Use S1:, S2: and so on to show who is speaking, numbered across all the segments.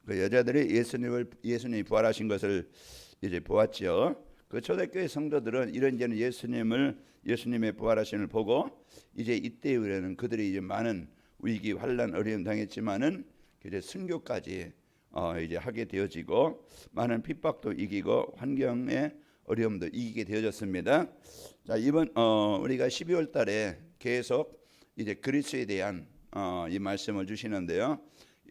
S1: 그 여자들이 예수님이 부활하신 것을 이제 보았죠. 그 초대교회 성도들은 이런저런 예수님의 부활하심을 보고 이제 이때 이후에는 그들이 이제 많은 위기, 환난, 어려움 당했지만은 이제 순교까지 이제 하게 되어지고 많은 핍박도 이기고 환경의 어려움도 이기게 되어졌습니다. 자, 이번 우리가 12월 달에 계속 이제 그리스도에 대한 이 말씀을 주시는데요.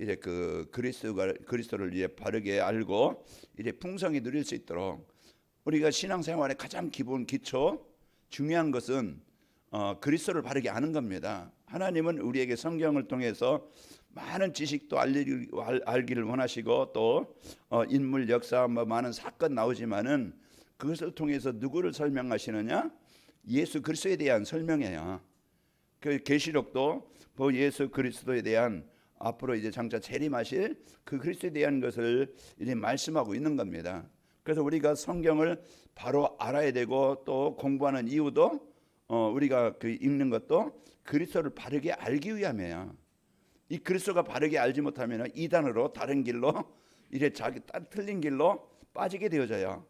S1: 이제 그 그리스도를 이제 바르게 알고 이제 풍성히 누릴 수 있도록 우리가 신앙생활의 가장 기본 기초 중요한 것은 그리스도를 바르게 아는 겁니다. 하나님은 우리에게 성경을 통해서 많은 지식도 알기를 원하시고 또 인물 역사 많은 사건 나오지만은 그것을 통해서 누구를 설명하시느냐? 예수 그리스도에 대한 설명이에요. 그 계시록도 예수 그리스도에 대한 앞으로 이제 장차 재림하실 그 그리스도에 대한 것을 이제 말씀하고 있는 겁니다. 그래서 우리가 성경을 바로 알아야 되고 또 공부하는 이유도 우리가 그 읽는 것도 그리스도를 바르게 알기 위함이에요. 이 그리스도가 바르게 알지 못하면 이단으로 다른 길로 이제 자기 틀린 길로 빠지게 되어져요.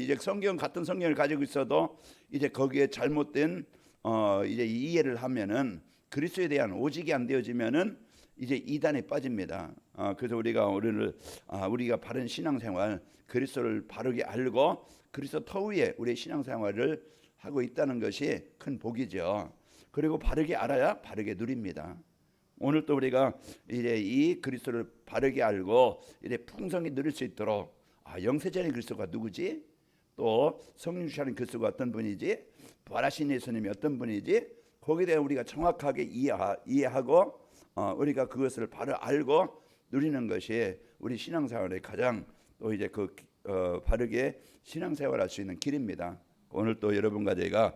S1: 이제 같은 성경을 가지고 있어도 이제 거기에 잘못된 이제 이해를 하면은 그리스도에 대한 오직이 안 되어지면은 이제 이단에 빠집니다. 그래서 우리가 바른 신앙생활, 그리스도를 바르게 알고 그리스도 터위에 우리의 신앙생활을 하고 있다는 것이 큰 복이죠. 그리고 바르게 알아야 바르게 누립니다. 오늘 또 우리가 이제 이 그리스도를 바르게 알고 이제 풍성히 누릴 수 있도록 영세전의 그리스도가 누구지? 또 성령 주시는 그리스도가 어떤 분이지? 부활하신 예수님이 어떤 분이지? 거기에 대해 우리가 정확하게 이해하고 우리가 그것을 바로 알고 누리는 것이 우리 신앙생활의 가장 또 이제 바르게 신앙생활할 수 있는 길입니다. 오늘 또 여러분과 제가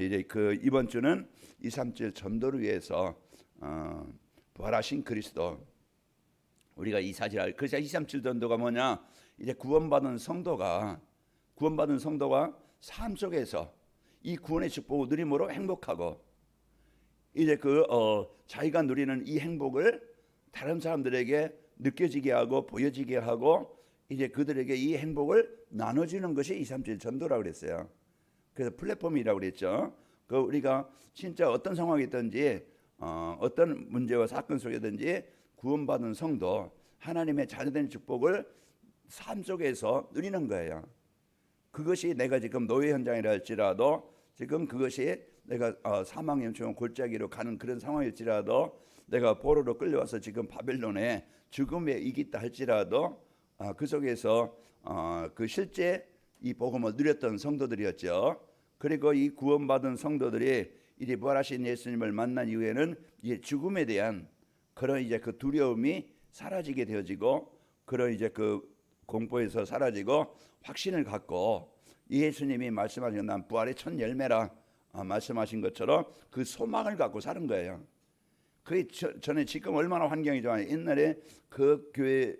S1: 이제 이번 주는 2, 3절 전도를 위해서 부활하신 그리스도 우리가 이 사실 그래서 2, 3절 전도가 뭐냐? 이제 구원받은 성도가 삶 속에서 이 구원의 축복을 누림으로 행복하고 이제 자기가 누리는 이 행복을 다른 사람들에게 느껴지게 하고 보여지게 하고 이제 그들에게 이 행복을 나눠주는 것이 2, 3절 전도라고 그랬어요. 그래서 플랫폼이라고 그랬죠. 우리가 진짜 어떤 상황이든지 어떤 문제와 사건 속에든지 구원받은 성도 하나님의 자녀된 축복을 삶 속에서 누리는 거예요. 그것이 내가 지금 노예 현장이라 할지라도 지금 그것이 내가 사망연총 골짜기로 가는 그런 상황일지라도 내가 포로로 끌려와서 지금 바벨론에 죽음에 이기다 할지라도 그 속에서 그 실제 이 복음을 누렸던 성도들이었죠. 그리고 이 구원받은 성도들이 이제 부활하신 예수님을 만난 이후에는 이제 죽음에 대한 그런 이제 그 두려움이 사라지게 되어지고 그런 이제 그 공포에서 사라지고 확신을 갖고 예수님이 말씀하신 난 부활의 첫 열매라 말씀하신 것처럼 그 소망을 갖고 사는 거예요. 전에 지금 얼마나 환경이 좋아요. 옛날에 그 교회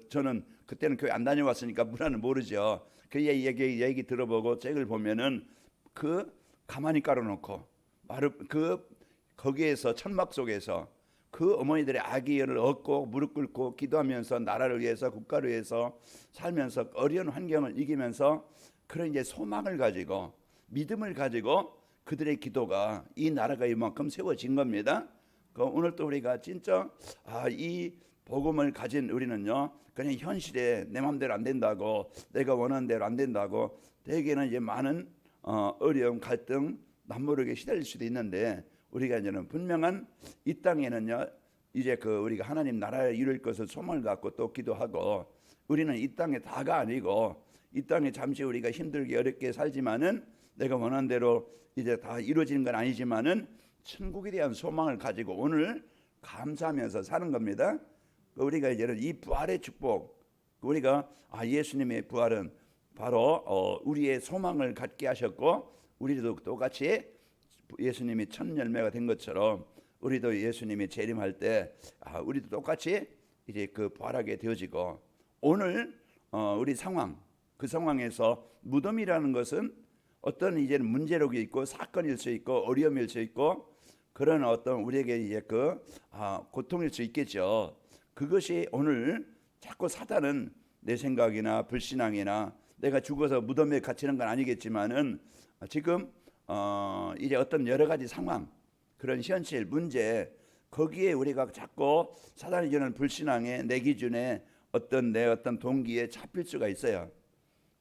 S1: 저는 그때는 교회 안 다녀왔으니까 문화는 모르죠. 그 얘기 들어보고 책을 보면은 가만히 깔아놓고 거기에서 천막 속에서 그 어머니들의 아기를 얻고 무릎 꿇고 기도하면서 나라를 위해서 국가를 위해서 살면서 어려운 환경을 이기면서 그런 이제 소망을 가지고 믿음을 가지고 그들의 기도가 이 나라가 이만큼 세워진 겁니다. 오늘 또 우리가 진짜 이 복음을 가진 우리는요 그냥 현실에 내 마음대로 안 된다고 내가 원하는 대로 안 된다고 대개는 이제 많은 어려움 갈등 남모르게 시달릴 수도 있는데 우리가 이제는 분명한 이 땅에는요 이제 우리가 하나님 나라에 이룰 것을 소망을 갖고 또 기도하고 우리는 이 땅에 다가 아니고 이 땅에 잠시 우리가 힘들게 어렵게 살지만은 내가 원하는 대로 이제 다 이루어지는 건 아니지만은 천국에 대한 소망을 가지고 오늘 감사하면서 사는 겁니다. 우리가 이제는 이 부활의 축복 우리가 예수님의 부활은 바로 우리의 소망을 갖게 하셨고 우리도 똑같이 예수님이 첫 열매가 된 것처럼 우리도 예수님이 재림할 때 우리도 똑같이 이제 부활하게 되어지고 오늘 우리 상황 그 상황에서 무덤이라는 것은 어떤 이제는 문제력이 있고 사건일 수 있고 어려움일 수 있고 그런 어떤 우리에게 이제 고통일 수 있겠죠. 그것이 오늘 자꾸 사단은 내 생각이나 불신앙이나 내가 죽어서 무덤에 갇히는 건 아니겠지만은 지금 이제 어떤 여러 가지 상황, 그런 현실 문제, 거기에 우리가 자꾸 사단이 주는 불신앙에 내 기준에 내 어떤 동기에 잡힐 수가 있어요.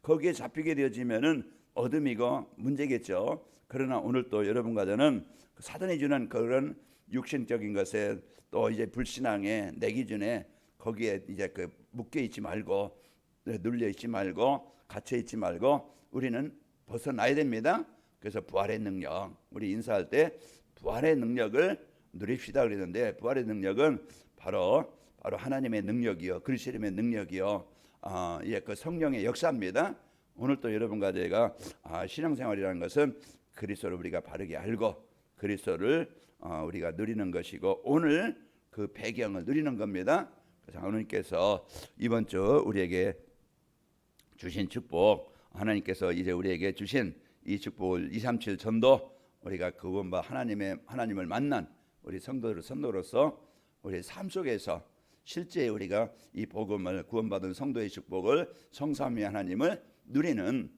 S1: 거기에 잡히게 되어지면은 어둠이고 문제겠죠. 그러나 오늘 또 여러분과 저는 사단이 주는 그런 육신적인 것에 또 이제 불신앙에 내 기준에 거기에 이제 묶여 있지 말고 눌려 있지 말고 갇혀 있지 말고 우리는 벗어나야 됩니다. 그래서 부활의 능력, 우리 인사할 때 부활의 능력을 누립시다 그랬는데, 부활의 능력은 바로 하나님의 능력이요, 그리스도의 능력이요, 예, 그 성령의 역사입니다. 오늘 또 여러분과 제가 신앙생활이라는 것은 그리스도를 우리가 바르게 알고 그리스도를 우리가 누리는 것이고, 오늘 그 배경을 누리는 겁니다. 그래서 하나님께서 이번 주 우리에게 주신 축복, 하나님께서 이제 우리에게 주신 이 축복을 237 전도, 우리가 구원받아 하나님을 만난 우리 성도로서 우리 삶 속에서 실제 우리가 이 복음을, 구원받은 성도의 축복을, 성삼위 하나님을 누리는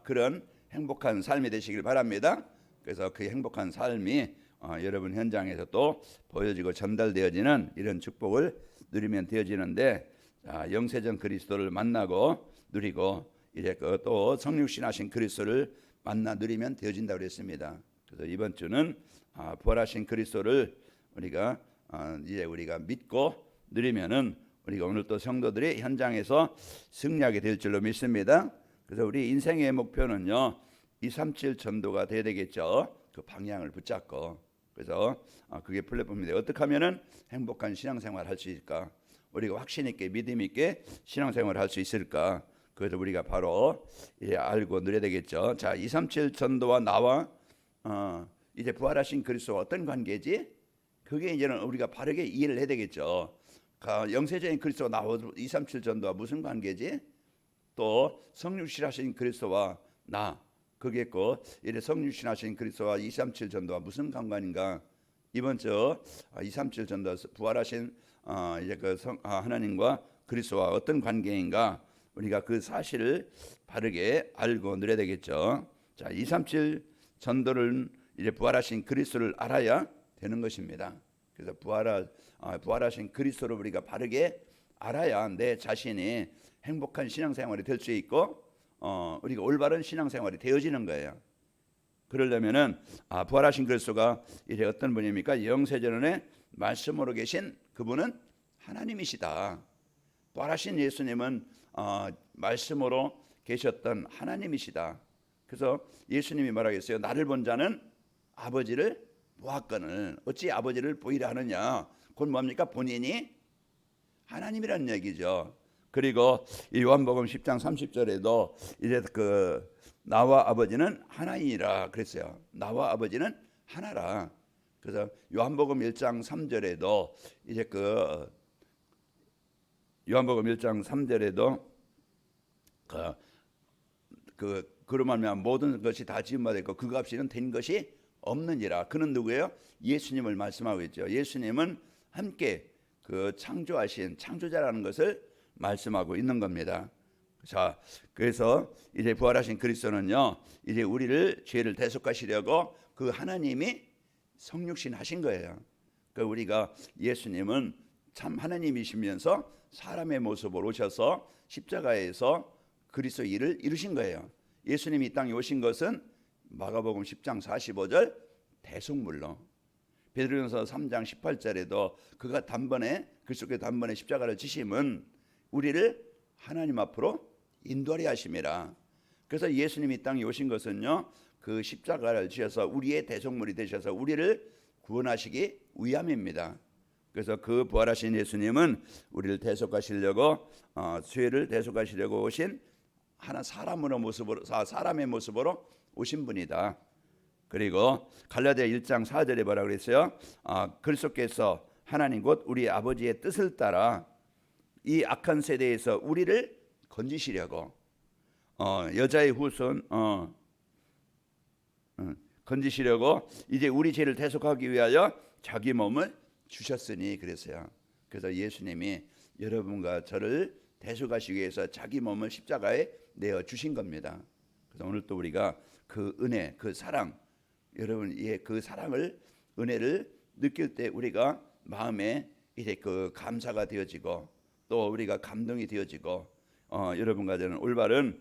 S1: 그런 행복한 삶이 되시길 바랍니다. 그래서 그 행복한 삶이 여러분 현장에서 또 보여지고 전달되어지는 이런 축복을 누리면 되어지는데, 영세전 그리스도를 만나고 누리고 이제 또 성육신하신 그리스도를 만나 누리면 되어진다고 그랬습니다. 그래서 이번 주는 부활하신 그리스도를 이제 우리가 믿고 누리면은 우리가 오늘 또 성도들이 현장에서 승리하게 될 줄로 믿습니다. 그래서 우리 인생의 목표는요, 237 전도가 돼야 되겠죠. 그 방향을 붙잡고. 그래서 그게 플랫폼인데, 어떻게 하면은 행복한 신앙생활 할 수 있을까? 우리가 확신 있게 믿음 있게 신앙생활 할 수 있을까? 그래서 우리가 바로 알고 누려야 되겠죠. 자, 237 전도와 나와 이제 부활하신 그리스도와 어떤 관계지? 그게 이제는 우리가 바르게 이해를 해야 되겠죠. 영세전인 그리스도와 나와 237 전도와 무슨 관계지? 또 성육신하신 그리스도와 나, 그게 이래 성육신하신 그리스도와 237 전도와 무슨 관관인가? 이번 주 237 전도 부활하신 이제 하나님과 그리스도와 어떤 관계인가? 우리가 그 사실을 바르게 알고 누려야 되겠죠. 자, 237 전도를 이제 부활하신 그리스도를 알아야 되는 것입니다. 그래서 부활하신 그리스도를 우리가 바르게 알아야 내 자신이 행복한 신앙생활이 될 수 있고 우리가 올바른 신앙생활이 되어지는 거예요. 그러려면은 부활하신 그리스도가 이제 어떤 분입니까? 영세전에 말씀으로 계신 그분은 하나님이시다. 부활하신 예수님은 말씀으로 계셨던 하나님이시다. 그래서 예수님이 말하겠어요. 나를 본 자는 아버지를 보았거늘 어찌 아버지를 보이려 하느냐. 그건 뭡니까? 본인이 하나님이라는 얘기죠. 그리고 이 요한복음 10장 30절에도 이제 나와 아버지는 하나이니라 그랬어요. 나와 아버지는 하나라. 그래서 요한복음 1장 3절에도 이제 요한복음 1장 3절에도 그로 말미암아 모든 것이 다 지은 바 됐고 그 값이는 된 것이 없느니라. 그는 누구예요? 예수님을 말씀하고 있죠. 예수님은 함께 창조하신 창조자라는 것을 말씀하고 있는 겁니다. 자, 그래서 이제 부활하신 그리스도는요, 이제 우리를 죄를 대속하시려고 그 하나님이 성육신 하신 거예요. 그러니까 우리가 예수님은 참 하나님이시면서 사람의 모습으로 오셔서 십자가에서 그리스도 일을 이루신 거예요. 예수님이 이 땅에 오신 것은 마가복음 10장 45절 대속물로, 베드로전서 3장 18절에도 그가 그리스도께서 단번에 십자가를 지심은 우리를 하나님 앞으로 인도하려 하심이라. 그래서 예수님이 이 땅에 오신 것은요, 그 십자가를 지셔서 우리의 대속물이 되셔서 우리를 구원하시기 위함입니다. 그래서 그 부활하신 예수님은 우리를 대속하시려고 죄를 대속하시려고 오신 사람의 모습으로 오신 분이다. 그리고 갈라디아 1장 4절에 뭐라 그랬어요? 그리스도께서 하나님 곧 우리 아버지의 뜻을 따라 이 악한 세대에서 우리를 건지시려고 여자의 후손 건지시려고 이제 우리 죄를 대속하기 위하여 자기 몸을 주셨으니 그랬어요. 그래서 예수님이 여러분과 저를 대속하시기 위해서 자기 몸을 십자가에 내어 주신 겁니다. 그래서 오늘 또 우리가 그 은혜, 그 사랑, 여러분의 그 사랑을, 은혜를 느낄 때 우리가 마음에 이제 그 감사가 되어지고 또 우리가 감동이 되어지고 여러분과 저는 올바른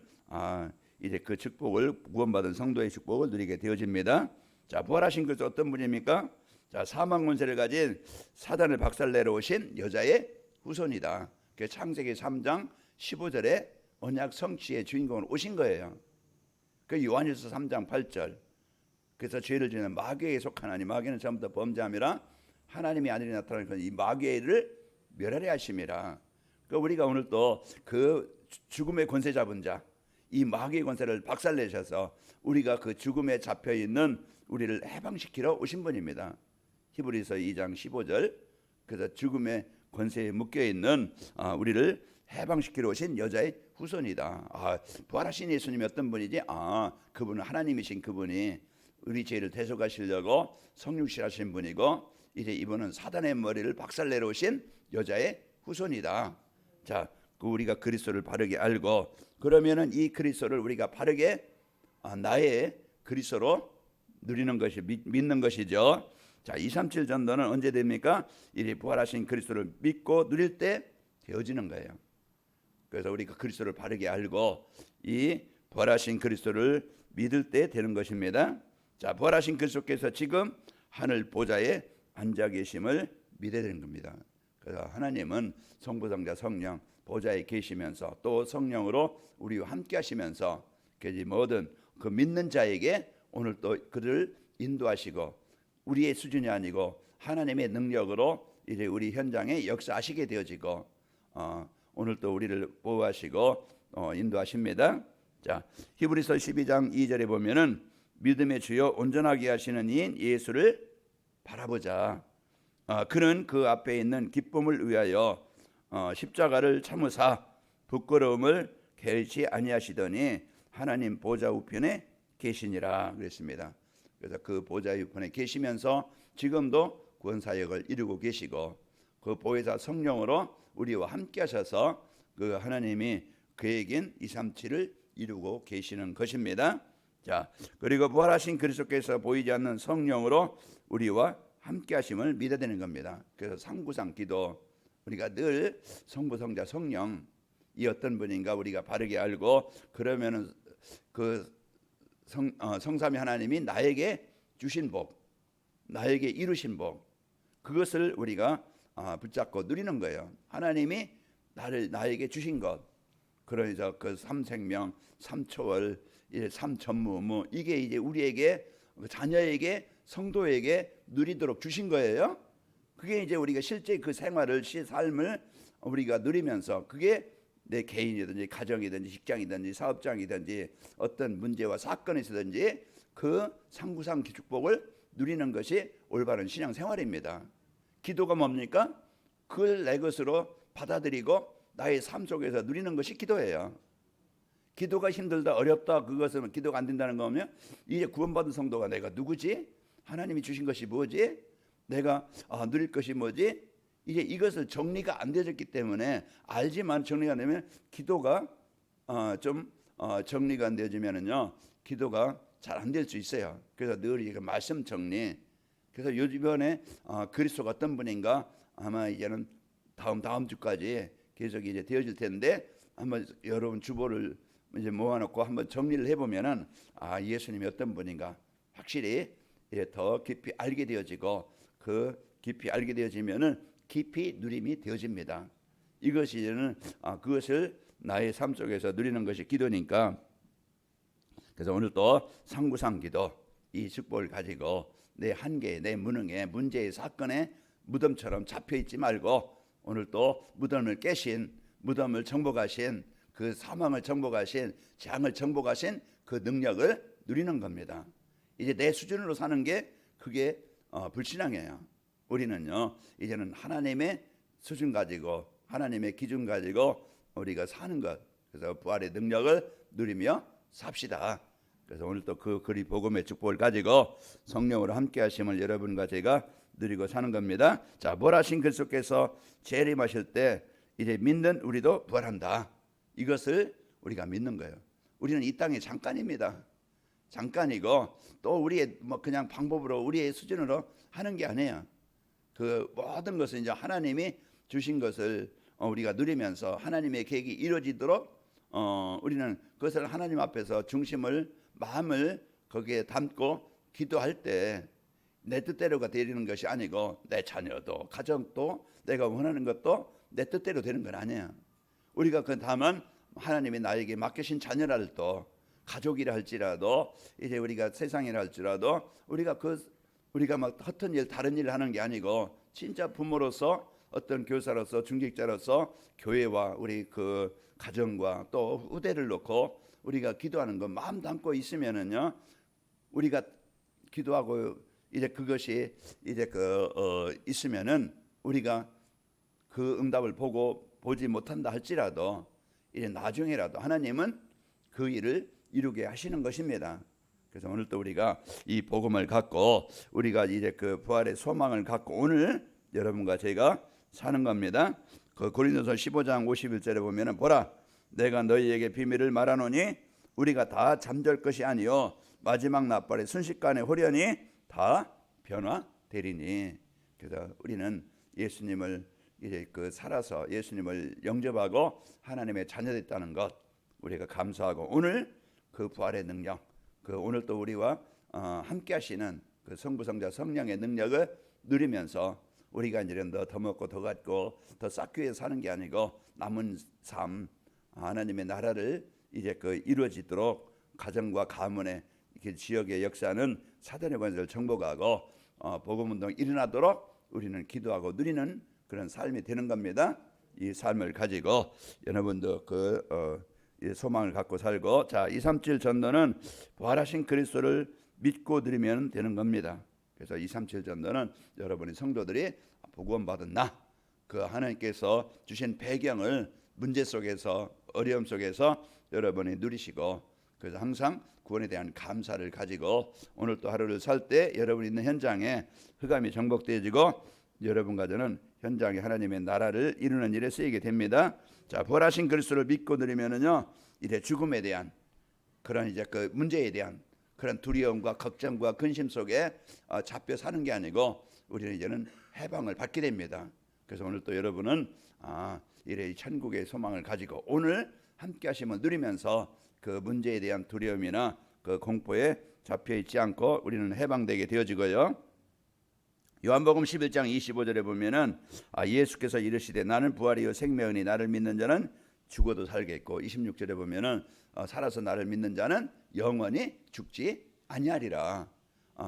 S1: 이제 그 축복을, 구원받은 성도의 축복을 누리게 되어집니다. 자, 부활하신 그리스도 어떤 분입니까? 자, 사망 권세를 가진 사단을 박살내러 오신 여자의 후손이다. 그 창세기 3장 15절에 언약 성취의 주인공으로 오신 거예요. 그 요한일서 3장 8절. 그래서 죄를 지는 마귀에 속하나니 마귀는 처음부터 범죄함이라 하나님이 아들이 나타나는 이 마귀를 멸하려 하심이라. 그 우리가 오늘 또 그 죽음의 권세 잡은 자, 이 마귀의 권세를 박살내셔서 우리가 그 죽음에 잡혀 있는 우리를 해방시키러 오신 분입니다. 히브리서 2장 15절. 그래서 죽음의 권세에 묶여 있는 우리를 해방시키러 오신 여자의 후손이다. 부활하신 예수님이 어떤 분이지? 그분은 하나님이신 그분이 우리 죄를 대속하시려고 성육신하신 분이고, 이제 이분은 사단의 머리를 박살내러 오신 여자의 후손이다. 자, 우리가 그리스도를 바르게 알고, 그러면은 이 그리스도를 우리가 바르게 나의 그리스도로 누리는 것이, 믿는 것이죠. 자, 237 전도는 언제 됩니까? 이 부활하신 그리스도를 믿고 누릴 때 되어지는 거예요. 그래서 우리가 그리스도를 바르게 알고 이 부활하신 그리스도를 믿을 때 되는 것입니다. 자, 부활하신 그리스도께서 지금 하늘 보좌에 앉아 계심을 믿어야 되는 겁니다. 그래서 하나님은 성부, 성자, 성령 보좌에 계시면서 또 성령으로 우리와 함께 하시면서 모든 그 믿는 자에게 오늘 또 그를 인도하시고, 우리의 수준이 아니고 하나님의 능력으로 이제 우리 현장에 역사하시게 되어지고, 오늘 또 우리를 보호하시고 인도하십니다. 자, 히브리서 12장 2절에 보면은 믿음의 주요 온전하게 하시는 이인 예수를 바라보자. 그는 그 앞에 있는 기쁨을 위하여 십자가를 참으사 부끄러움을 게을치 아니하시더니 하나님 보좌 우편에 계시니라 그랬습니다. 그래서 그 보좌 우편에 계시면서 지금도 구원 사역을 이루고 계시고, 그 보혜사 성령으로 우리와 함께 하셔서 그 하나님이 계획인 237을 이루고 계시는 것입니다. 자, 그리고 부활하신 그리스도께서 보이지 않는 성령으로 우리와 함께 하심을 믿어야 되는 겁니다. 그래서 상구상 기도, 우리가 늘 성부, 성자, 성령 이 어떤 분인가 우리가 바르게 알고, 그러면은 그 성삼위 하나님이 나에게 주신 복, 나에게 이루신 복, 그것을 우리가 붙잡고 누리는 거예요. 하나님이 나에게 주신 것, 그러면서 그 삼생명, 삼초월, 삼천무, 이게 이제 우리에게, 자녀에게, 성도에게 누리도록 주신 거예요. 그게 이제 우리가 실제 그 생활을, 삶을 우리가 누리면서, 그게 내 개인이든지 가정이든지 직장이든지 사업장이든지 어떤 문제와 사건이 있든지 그 상구상 축복을 누리는 것이 올바른 신앙 생활입니다. 기도가 뭡니까? 그걸 내 것으로 받아들이고 나의 삶 속에서 누리는 것이 기도예요. 기도가 힘들다, 어렵다, 그것은 기도가 안 된다는 거면, 이제 구원받은 성도가 내가 누구지? 하나님이 주신 것이 뭐지? 내가 누릴 것이 뭐지? 이제 이것을 정리가 안 되었기 때문에, 알지만 정리가 안 되면 기도가 좀 정리가 안 되어지면은요, 기도가 잘 안 될 수 있어요. 그래서 늘 이거 말씀 정리. 그래서 이번에 그리스도가 어떤 분인가 아마 이제는 다음 주까지 계속 이제 되어질 텐데, 한번 여러분 주보를 이제 모아놓고 한번 정리를 해보면은 예수님이 어떤 분인가 확실히 더 깊이 알게 되어지고, 그 깊이 알게 되어지면은 깊이 누림이 되어집니다. 이것이 이제는 그것을 나의 삶 속에서 누리는 것이 기도니까. 그래서 오늘 또 상구상 기도, 이 축복을 가지고 내 한계, 내 무능에, 문제의 사건에 무덤처럼 잡혀 있지 말고, 오늘 또 무덤을 깨신, 무덤을 정복하신, 그 사망을 정복하신, 재앙을 정복하신 그 능력을 누리는 겁니다. 이제 내 수준으로 사는 게 그게 불신앙이에요. 우리는요, 이제는 하나님의 수준 가지고, 하나님의 기준 가지고 우리가 사는 것, 그래서 부활의 능력을 누리며 삽시다. 그래서 오늘 또 그 그리 복음의 축복을 가지고 성령으로 함께 하심을 여러분과 제가 누리고 사는 겁니다. 자, 부활하신 그리스도께서 재림하실 때 이제 믿는 우리도 부활한다. 이것을 우리가 믿는 거예요. 우리는 이 땅에 잠깐입니다. 잠깐이고 또 우리의 뭐 그냥 방법으로 우리의 수준으로 하는 게 아니에요. 그 모든 것은 이제 하나님이 주신 것을 우리가 누리면서 하나님의 계획이 이루어지도록 우리는 그것을 하나님 앞에서 중심을 마음을 거기에 담고 기도할 때 내 뜻대로가 되는 것이 아니고 내 자녀도 가정도 내가 원하는 것도 내 뜻대로 되는 건 아니에요. 우리가 그 다만 하나님이 나에게 맡기신 자녀랄도 가족이라 할지라도 이제 우리가 세상이라 할지라도 우리가 막 허튼 일 다른 일을 하는 게 아니고 진짜 부모로서 어떤 교사로서 중직자로서 교회와 우리 그 가정과 또 후대를 놓고 우리가 기도하는 거 마음 담고 있으면은요 우리가 기도하고 이제 그것이 이제 있으면은 우리가 그 응답을 보지 못한다 할지라도 이제 나중에라도 하나님은 그 일을 이루게 하시는 것입니다. 그래서 오늘 또 우리가 이 복음을 갖고 우리가 이제 그 부활의 소망을 갖고 오늘 여러분과 제가 사는 겁니다. 그 고린도서 15장 51절에 보면은 보라 내가 너희에게 비밀을 말하노니 우리가 다 잠들 것이 아니요 마지막 낮벌에 순식간에 호련히 다 변화되리니. 그래서 우리는 예수님을 이제 살아서 예수님을 영접하고 하나님의 자녀됐다는 것 우리가 감사하고 오늘 그 부활의 능력 오늘 또 우리와 함께 하시는 그 성부 성자 성령의 능력을 누리면서 우리가 이제 더 먹고 더 갖고 더 쌓기 위해 사는 게 아니고 남은 삶 하나님의 나라를 이제 이루어지도록 가정과 가문의 지역의 역사는 사단의 권세를 정복하고 복음운동이 일어나도록 우리는 기도하고 누리는 그런 삶이 되는 겁니다. 이 삶을 가지고 여러분도 이 소망을 갖고 살고 자 237 전도는 부활하신 그리스도를 믿고 드리면 되는 겁니다. 그래서 237 전도는 여러분의 성도들이 복음 받은 그 하나님께서 주신 배경을 문제 속에서 어려움 속에서 여러분이 누리시고 그래서 항상 구원에 대한 감사를 가지고 오늘 또 하루를 살 때 여러분이 있는 현장에 흑암이 정복되어지고 여러분과 저는 현장에 하나님의 나라를 이루는 일에 쓰이게 됩니다. 자, 부활하신 그리스도를 믿고 드리면은요, 이제 죽음에 대한 그런 이제 그 문제에 대한 그런 두려움과 걱정과 근심 속에 잡혀 사는 게 아니고 우리는 이제는 해방을 받게 됩니다. 그래서 오늘 또 여러분은 이래 천국의 소망을 가지고 오늘 함께 하심을 누리면서 그 문제에 대한 두려움이나 그 공포에 잡혀 있지 않고 우리는 해방되게 되어지고요. 요한복음 11장 25절에 보면은 예수께서 이르시되 나는 부활이요 생명이니 나를 믿는 자는 죽어도 살겠고 26절에 보면은 살아서 나를 믿는 자는 영원히 죽지 아니하리라.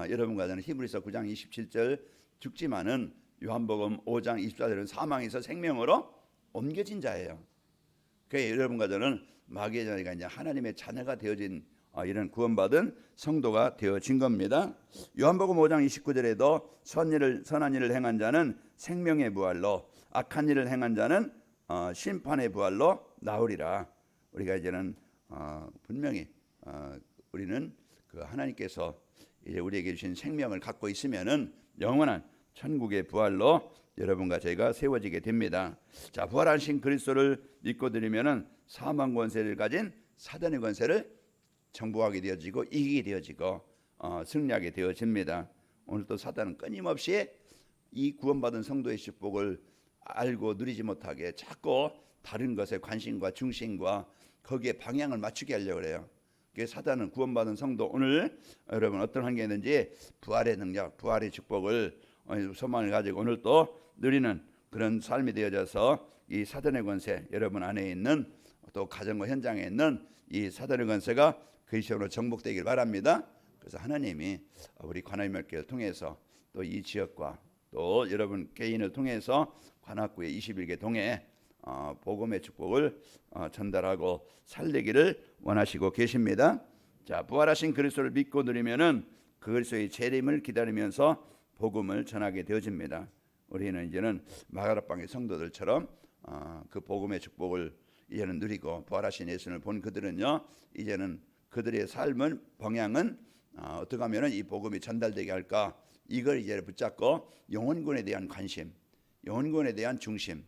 S1: 여러분과 저는 히브리서 9장 27절 죽지만은 요한복음 5장 24절은 사망에서 생명으로 옮겨진 자예요. 그래서 여러분과 저는 마귀의 자녀가 이제 하나님의 자녀가 되어진 이런 구원받은 성도가 되어진 겁니다. 요한복음 5장 29절에도 선한 일을 행한 자는 생명의 부활로 악한 일을 행한 자는 심판의 부활로 나오리라. 우리가 이제는 분명히 우리는 그 하나님께서 이제 우리에게 주신 생명을 갖고 있으면은 영원한 천국의 부활로 여러분과 제가 세워지게 됩니다. 자, 부활하신 그리스도를 믿고 드리면은 사망 권세를 가진 사단의 권세를 정복하게 되어지고 이기게 되어지고 승리하게 되어집니다. 오늘 또 사단은 끊임없이 이 구원받은 성도의 축복을 알고 누리지 못하게 자꾸 다른 것에 관심과 중심과 거기에 방향을 맞추게 하려고 해요. 그래서 사단은 구원받은 성도 오늘 여러분 어떤 환경이든지 부활의 능력, 부활의 축복을 소망을 가지고 오늘 또 누리는 그런 삶이 되어져서 이 사단의 권세 여러분 안에 있는 또 가정과 현장에 있는 이 사단의 권세가 그리스도로 정복되길 바랍니다. 그래서 하나님이 우리 관악교회를 통해서 또 이 지역과 또 여러분 개인을 통해서 관악구의 21개 동에 복음의 축복을 전달하고 살리기를 원하시고 계십니다. 자, 부활하신 그리스도를 믿고 누리면은 그리스도의 재림을 기다리면서 복음을 전하게 되어집니다. 우리는 이제는 마가라방의 성도들처럼 그 복음의 축복을 이제는 누리고 부활하신 예수를 본 그들은요 이제는 그들의 삶은 방향은 어떻게 하면은 이 복음이 전달되게 할까 이걸 이제 붙잡고 영혼군에 대한 관심, 영혼군에 대한 중심,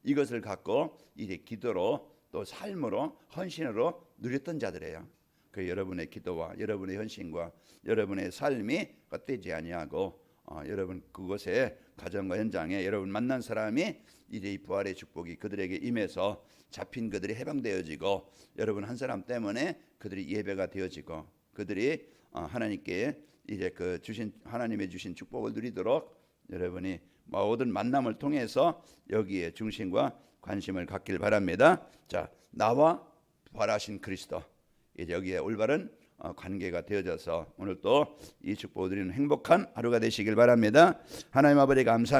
S1: 이것을 갖고 이제 기도로 또 삶으로 헌신으로 누렸던 자들이에요. 그 여러분의 기도와 여러분의 헌신과 여러분의 삶이 헛되지 아니하고 여러분 그곳에 가정과 현장에 여러분 만난 사람이 이제 이 부활의 축복이 그들에게 임해서 잡힌 그들이 해방되어지고 여러분 한 사람 때문에 그들이 예배가 되어지고 그들이 하나님께 이제 그 주신 하나님의 주신 축복을 누리도록 여러분이 모든 만남을 통해서 여기에 중심과 관심을 갖길 바랍니다. 자, 나와 부활하신 그리스도 이제 여기에 올바른 관계가 되어져서 오늘 또 이 축복을 드리는 행복한 하루가 되시길 바랍니다. 하나님 아버지 감사합니다.